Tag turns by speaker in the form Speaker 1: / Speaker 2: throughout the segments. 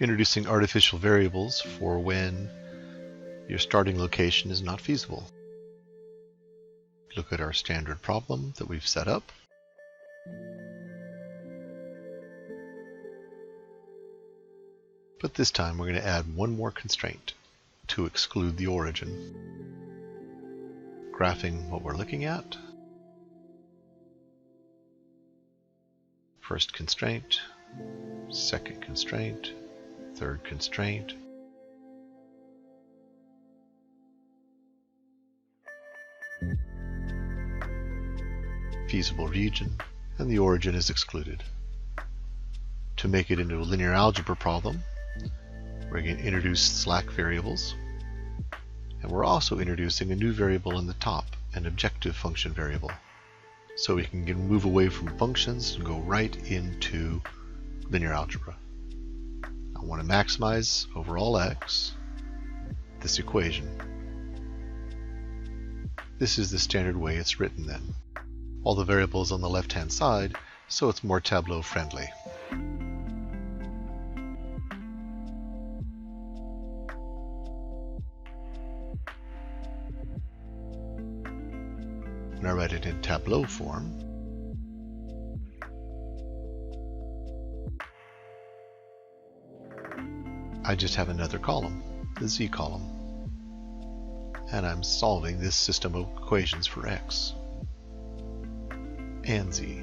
Speaker 1: introducing artificial variables for when your starting location is not feasible. Look at our standard problem that we've set up. But this time we're going to add one more constraint to exclude the origin. Graphing what we're looking at. First constraint, second constraint, third constraint. Feasible region, and the origin is excluded. To make it into a linear algebra problem, we're going to introduce slack variables, and we're also introducing a new variable in the top, an objective function variable. So we can move away from functions and go right into linear algebra. I want to maximize over all x this equation. This is the standard way it's written then. All the variables on the left-hand side, so it's more Tableau friendly. When I write it in Tableau form, I just have another column, the z column, and I'm solving this system of equations for x and z.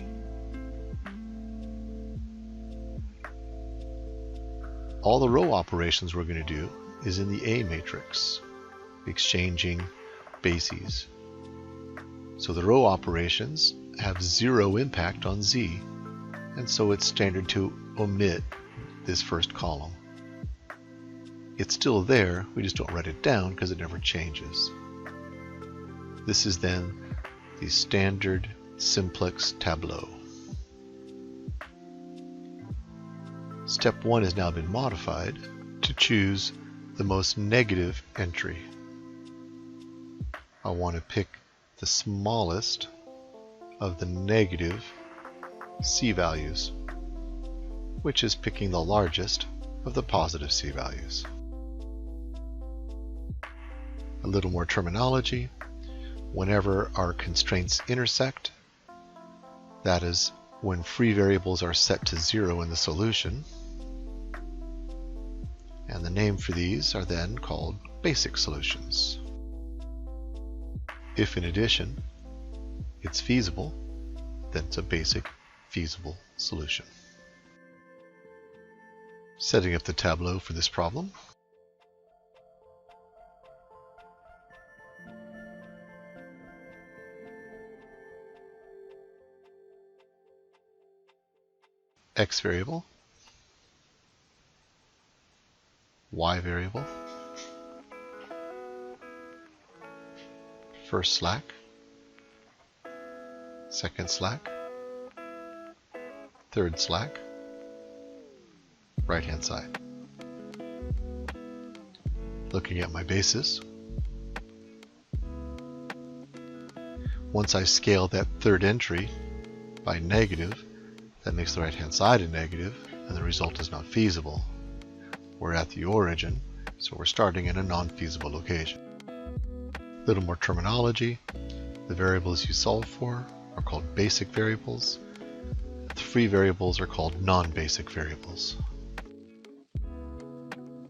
Speaker 1: All the row operations we're going to do is in the A matrix, exchanging bases. So the row operations have zero impact on z, and so it's standard to omit this first column. It's still there, we just don't write it down because it never changes. This is then the standard simplex tableau. Step 1 has now been modified to choose the most negative entry. I want to pick the smallest of the negative c values, which is picking the largest of the positive c values. A little more terminology. Whenever our constraints intersect, that is, when free variables are set to 0 in the solution, and the name for these are then called basic solutions. If in addition it's feasible, then it's a basic feasible solution. Setting up the tableau for this problem. X variable, Y variable, first slack, second slack, third slack, right hand side. Looking at my basis, once I scale that third entry by negative, that makes the right hand side a negative, and the result is not feasible. We're at the origin, so we're starting in a non-feasible location. A little more terminology. The variables you solve for are called basic variables. The free variables are called non-basic variables.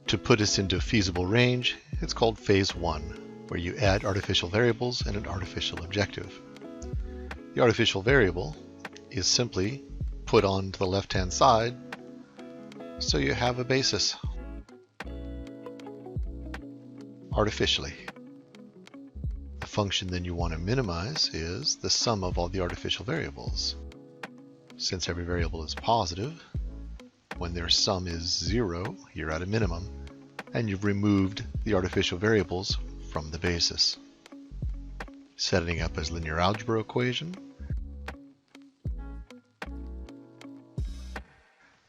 Speaker 1: To put us into a feasible range, it's called phase 1, where you add artificial variables and an artificial objective. The artificial variable is simply put on to the left-hand side, so you have a basis artificially. The function then you want to minimize is the sum of all the artificial variables. Since every variable is positive, when their sum is 0, you're at a minimum, and you've removed the artificial variables from the basis. Setting up as linear algebra equation,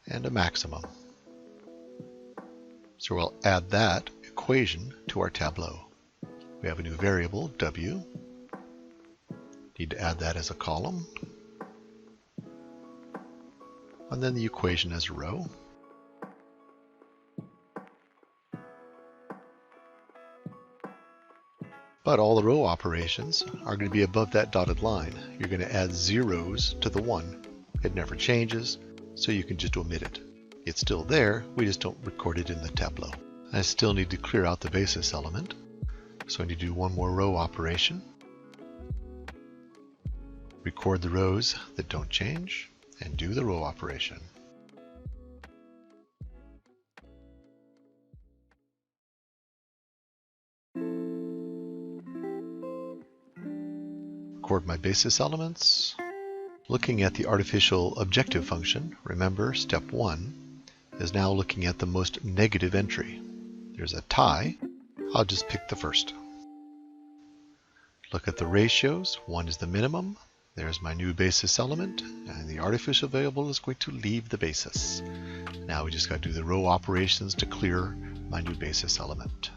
Speaker 1: and a maximum. So we'll add that equation to our tableau. We have a new variable, w. Need to add that as a column. And then the equation as a row. But all the row operations are going to be above that dotted line. You're going to add zeros to the 1. It never changes, so you can just omit it. It's still there, we just don't record it in the tableau. I still need to clear out the basis element, so I need to do one more row operation. Record the rows that don't change, and do the row operation. Record my basis elements. Looking at the artificial objective function, remember step 1 is now looking at the most negative entry. There's a tie, I'll just pick the first. Look at the ratios, 1 is the minimum. There's my new basis element, and the artificial variable is going to leave the basis. Now we just got to do the row operations to clear my new basis element.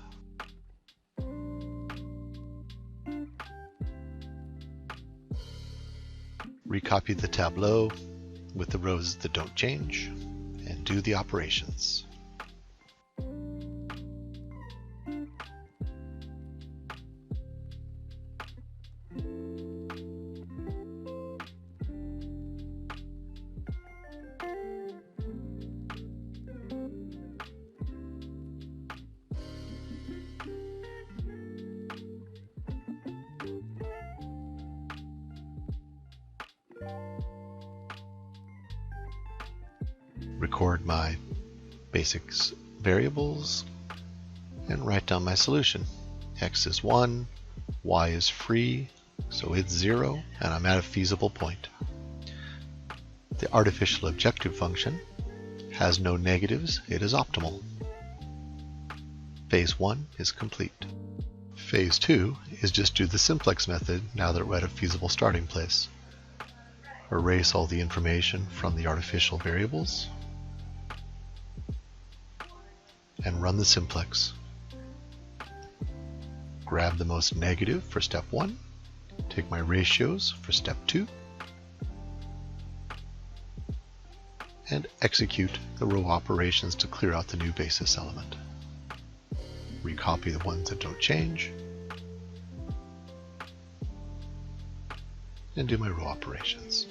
Speaker 1: Recopy the tableau with the rows that don't change, and do the operations. Record my basics variables and write down my solution. X is 1, Y is free, so it's 0, and I'm at a feasible point. The artificial objective function has no negatives, it is optimal. Phase 1 is complete. Phase 2 is just do the simplex method now that we're at a feasible starting place. Erase all the information from the artificial variables and run the simplex. Grab the most negative for step 1, take my ratios for step 2, and execute the row operations to clear out the new basis element. Recopy the ones that don't change, and do my row operations.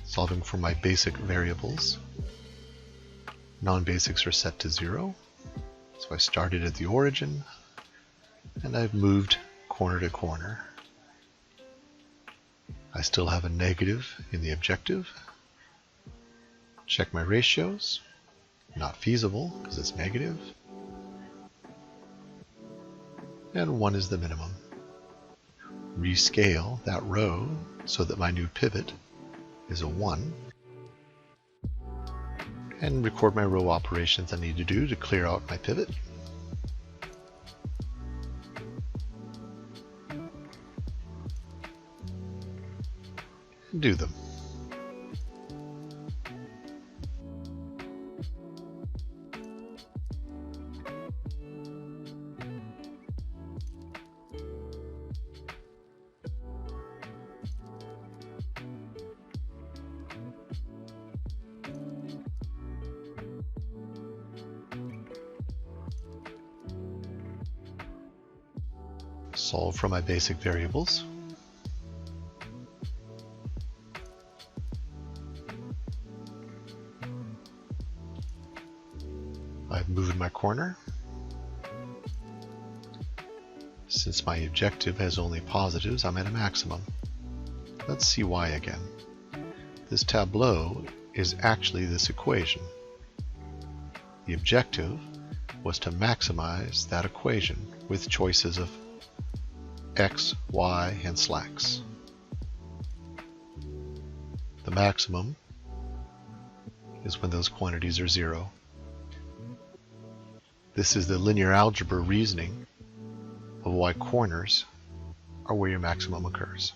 Speaker 1: Solving for my basic variables. Non-basics are set to 0. So I started at the origin, and I've moved corner to corner. I still have a negative in the objective. Check my ratios. Not feasible because it's negative. And 1 is the minimum. Rescale that row so that my new pivot is a 1, and record my row operations I need to do to clear out my pivot. And do them. Solve for my basic variables. I've moved my corner. Since my objective has only positives, I'm at a maximum. Let's see why again. This tableau is actually this equation. The objective was to maximize that equation with choices of X, Y, and slacks. The maximum is when those quantities are 0. This is the linear algebra reasoning of why corners are where your maximum occurs.